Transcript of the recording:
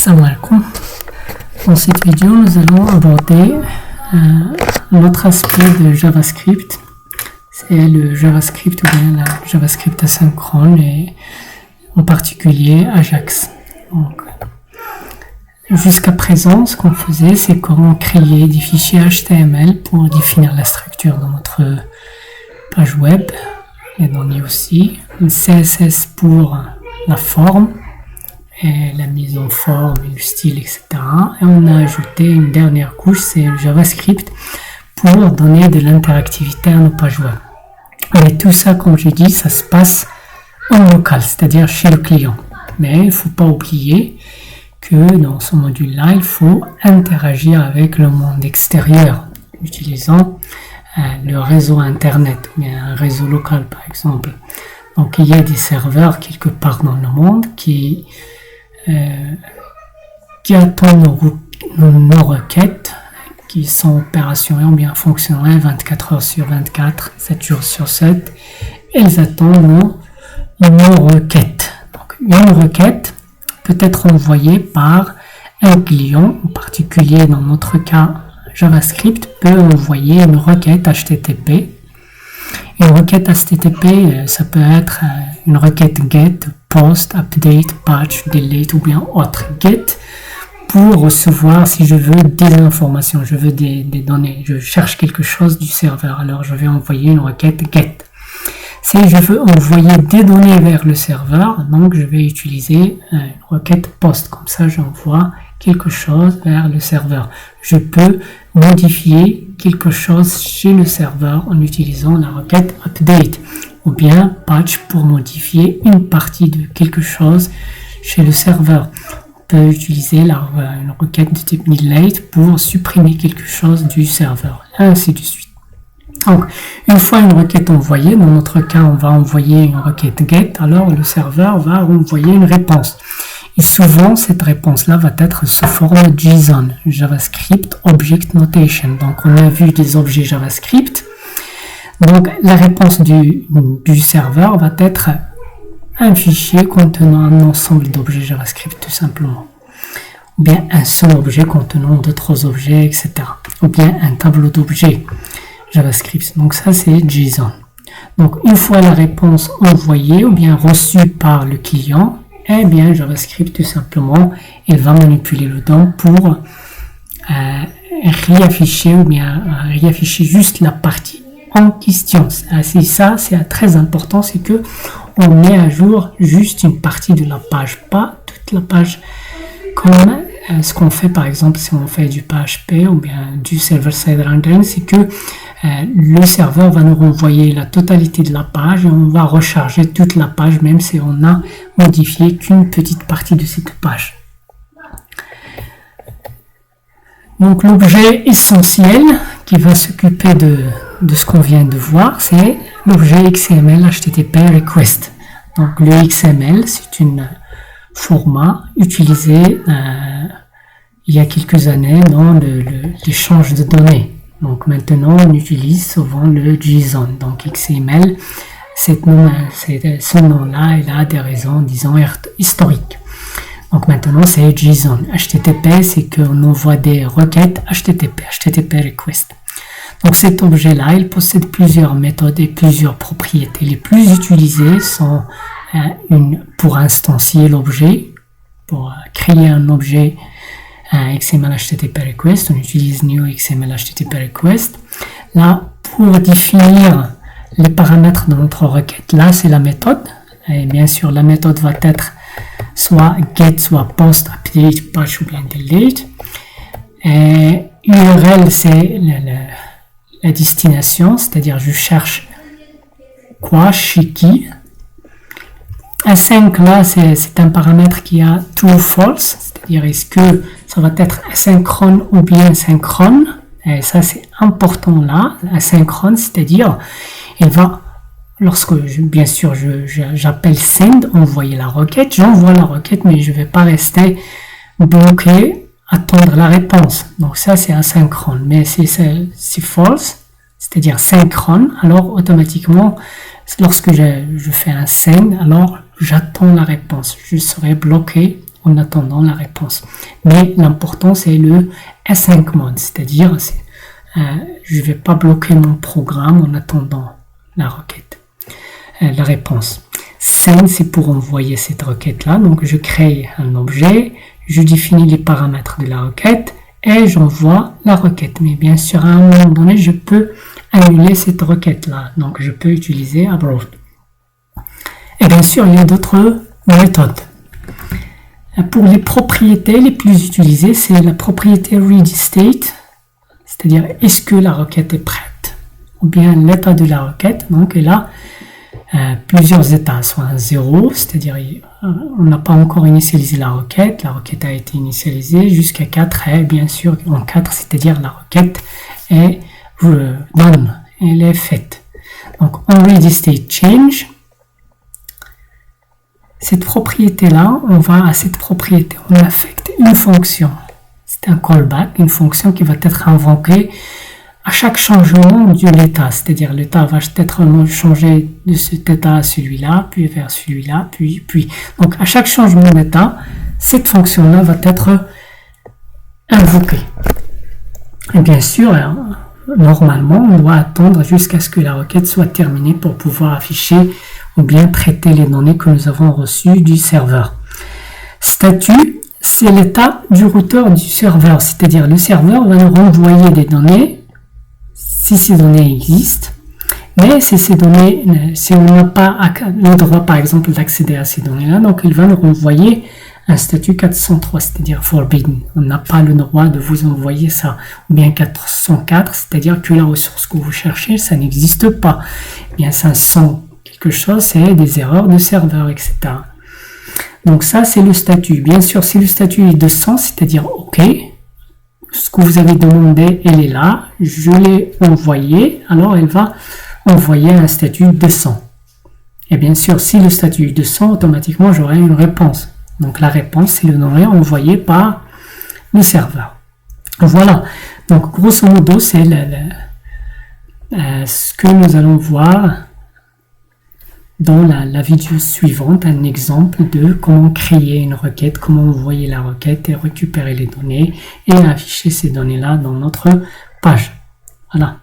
Salam alaikum. Dans cette vidéo, nous allons aborder un autre aspect de JavaScript. C'est le JavaScript ou bien la JavaScript asynchrone et en particulier Ajax. Donc, jusqu'à présent, ce qu'on faisait, c'est qu'on créait des fichiers HTML pour définir la structure de notre page web, les données aussi, le CSS pour la forme et la mise en forme, le style, etc. Et on a ajouté une dernière couche, c'est le JavaScript pour donner de l'interactivité à nos pages web. Et tout ça, comme j'ai dit, ça se passe en local, c'est-à-dire chez le client. Mais il ne faut pas oublier que dans ce module-là, il faut interagir avec le monde extérieur, en utilisant le réseau Internet, ou bien un réseau local par exemple. Donc il y a des serveurs quelque part dans le monde qui attendent nos requêtes qui sont opérationnelles ou bien fonctionnelles 24 heures sur 24, 7 jours sur 7. Elles attendent nos requêtes. Donc une requête peut être envoyée par un client, en particulier dans notre cas JavaScript peut envoyer une requête HTTP. Une requête HTTP, ça peut être une requête GET, POST, UPDATE, PATCH, DELETE ou bien autre GET pour recevoir si je veux des informations, je veux des données, je cherche quelque chose du serveur, alors je vais envoyer une requête GET. Si je veux envoyer des données vers le serveur, donc je vais utiliser une requête POST, comme ça j'envoie quelque chose vers le serveur. Je peux modifier quelque chose chez le serveur en utilisant la requête UPDATE ou bien PATCH pour modifier une partie de quelque chose chez le serveur. On peut utiliser une requête de type delete pour supprimer quelque chose du serveur, et ainsi de suite. Donc, une fois une requête envoyée, dans notre cas, on va envoyer une requête GET, alors le serveur va envoyer une réponse. Et souvent, cette réponse-là va être sous forme JSON, JavaScript Object Notation. Donc, on a vu des objets JavaScript. Donc, la réponse du serveur va être un fichier contenant un ensemble d'objets JavaScript, tout simplement. Ou bien un seul objet contenant d'autres objets, etc. Ou bien un tableau d'objets JavaScript. Donc, ça, c'est JSON. Donc, une fois la réponse envoyée ou bien reçue par le client, eh bien, JavaScript, tout simplement, il va manipuler le DOM pour réafficher ou bien réafficher juste la partie en question. C'est ça, c'est très important, c'est que on met à jour juste une partie de la page, pas toute la page, comme ce qu'on fait par exemple si on fait du PHP ou bien du server-side rendering, c'est que le serveur va nous renvoyer la totalité de la page et on va recharger toute la page même si on a modifié qu'une petite partie de cette page. Donc l'objet essentiel qui va s'occuper de ce qu'on vient de voir, c'est l'objet XML HTTP request. Donc le XML, c'est un format utilisé il y a quelques années dans l'échange de données. Donc maintenant, on utilise souvent le JSON. Donc XML, ce nom-là, il a des raisons, disons, historiques. Donc maintenant, c'est JSON. HTTP, c'est qu'on envoie des requêtes HTTP request. Donc cet objet-là, il possède plusieurs méthodes et plusieurs propriétés. Les plus utilisées sont pour instancier l'objet, pour créer un objet XML HTTP request, on utilise new XML HTTP request. Là, pour définir les paramètres de notre requête, là c'est la méthode. Et bien sûr, la méthode va être soit get, soit post, update, patch ou bien delete. Et URL, c'est la destination, c'est-à-dire je cherche quoi, chez qui. Async, là, c'est un paramètre qui a true ou false, c'est-à-dire est-ce que ça va être asynchrone ou bien synchrone. Et ça, c'est important là, asynchrone, c'est-à-dire il va, lorsque, bien sûr, j'appelle send, envoyer la requête, j'envoie la requête, mais je ne vais pas rester bloqué, attendre la réponse. Donc ça, c'est asynchrone. Mais si c'est false, c'est-à-dire synchrone, alors automatiquement, lorsque je fais un send, alors j'attends la réponse. Je serai bloqué en attendant la réponse. Mais l'important, c'est le async mode, c'est-à-dire je ne vais pas bloquer mon programme en attendant la requête, la réponse. Send, c'est pour envoyer cette requête-là. Donc, je crée un objet, je définis les paramètres de la requête et j'envoie la requête. Mais bien sûr, à un moment donné, je peux annuler cette requête-là. Donc, je peux utiliser abort. Et bien sûr, il y a d'autres méthodes. Pour les propriétés les plus utilisées, c'est la propriété ready state, c'est-à-dire est-ce que la requête est prête, ou bien l'état de la requête. Donc, elle a plusieurs états, soit un 0, c'est-à-dire on n'a pas encore initialisé la requête a été initialisée, jusqu'à 4, et bien sûr en 4, c'est-à-dire la requête est done, elle est faite. Donc, en ready state change, cette propriété-là, on va à cette propriété, on affecte une fonction. C'est un callback, une fonction qui va être invoquée à chaque changement de l'état. C'est-à-dire l'état va être changé de cet état à celui-là, puis vers celui-là, puis. Donc à chaque changement d'état, cette fonction-là va être invoquée. Et bien sûr, normalement, on doit attendre jusqu'à ce que la requête soit terminée pour pouvoir afficher ou bien traiter les données que nous avons reçues du serveur. Statut, c'est l'état du routeur du serveur, c'est-à-dire le serveur va nous renvoyer des données si ces données existent, mais si ces données, si on n'a pas le droit par exemple d'accéder à ces données-là, donc il va nous renvoyer un statut 403, c'est-à-dire forbidden. On n'a pas le droit de vous envoyer ça. Ou bien 404, c'est-à-dire que la ressource que vous cherchez, ça n'existe pas. Eh bien 500 quelque chose, c'est des erreurs de serveur, etc. Donc ça, c'est le statut. Bien sûr, si le statut est 200, c'est-à-dire OK, ce que vous avez demandé, elle est là, je l'ai envoyé, alors elle va envoyer un statut 200. Et bien sûr, si le statut est 200, automatiquement, j'aurai une réponse. Donc la réponse, c'est le données envoyé par le serveur. Voilà. Donc grosso modo, c'est ce que nous allons voir dans la vidéo suivante, un exemple de comment créer une requête, comment envoyer la requête et récupérer les données et afficher ces données-là dans notre page. Voilà.